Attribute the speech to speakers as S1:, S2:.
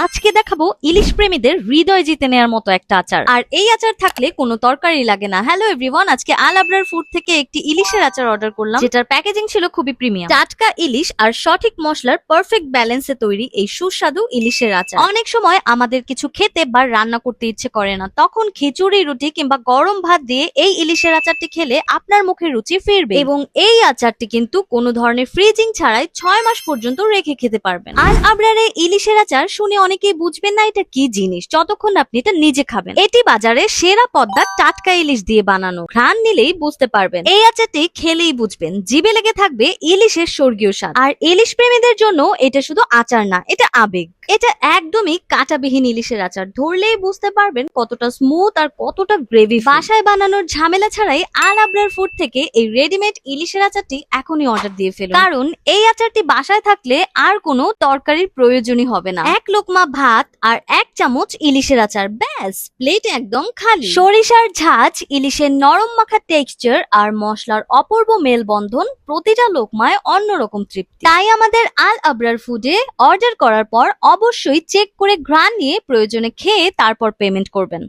S1: আজকে দেখাবো ইলিশ প্রেমীদের হৃদয় জিতে নেওয়ার মতো একটা আচার। আর এই আচার থাকলে কোনো তরকারি লাগে না। হ্যালো এভরিওয়ান, আজকে আল আবরার ফুড থেকে একটি ইলিশের আচার অর্ডার করলাম, যেটার প্যাকেজিং ছিল খুবই প্রিমিয়াম। টাটকা ইলিশ আর সঠিক মশলার পারফেক্ট ব্যালেন্সে তৈরি এই সুস্বাদু ইলিশের আচার। অনেক সময় আমাদের কিছু খেতে বা রান্না করতে ইচ্ছে করে না, তখন খিচুড়ি, রুটি কিংবা গরম ভাত দিয়ে এই ইলিশের আচারটি খেলে আপনার মুখে রুচি ফিরবে। এবং এই আচারটি কিন্তু কোনো ধরনের ফ্রিজিং ছাড়াই 6 মাস পর্যন্ত রেখে খেতে পারবেন। আল আবরারে ইলিশের আচার শুনে অনেকেই বুঝবেন না এটা কি জিনিস, যতক্ষণ আপনি এটা নিজে খাবেন। এটি বাজারে সেরা পদ্মার টাটকা ইলিশ দিয়ে বানানো, ঘ্রাণ নিলেই বুঝতে পারবেন। এই আচারটি খেলেই বুঝবেন, জিভে লেগে থাকবে ইলিশের স্বর্গীয় স্বাদ। আর ইলিশ প্রেমীদের জন্য এটা শুধু আচার না, এটা আবেগ। এটা একদমই কাঁটাবিহীন ইলিশের আচার, ধরলেই বুঝতে পারবেন কতটা স্মুথ আর কতটা গ্রেভি। বাসায় বানানোর ঝামেলা ছাড়াই আল আবরার ফুড থেকে এই রেডিমেড ইলিশের আচারটি এখনই অর্ডার দিয়ে ফেলুন, কারণ এই আচারটি বাসায় থাকলে আর কোনো তরকারির প্রয়োজনই হবে না। এক লোকমা ভাত আর 1 চামচ ইলিশের আচার, ব্যাস প্লেট একদম খালি। সরিষার ঝাঁজ, ইলিশের নরম মাখা টেক্সচার আর মশলার অপূর্ব মেলবন্ধন, প্রতিটা লোকমায় অন্যরকম তৃপ্তি। তাই আমাদের আল আবরার ফুডে অর্ডার করার পর অবশ্যই চেক করে ঘ্রাণ নিয়ে প্রয়োজনে খেয়ে তারপর পেমেন্ট করবেন।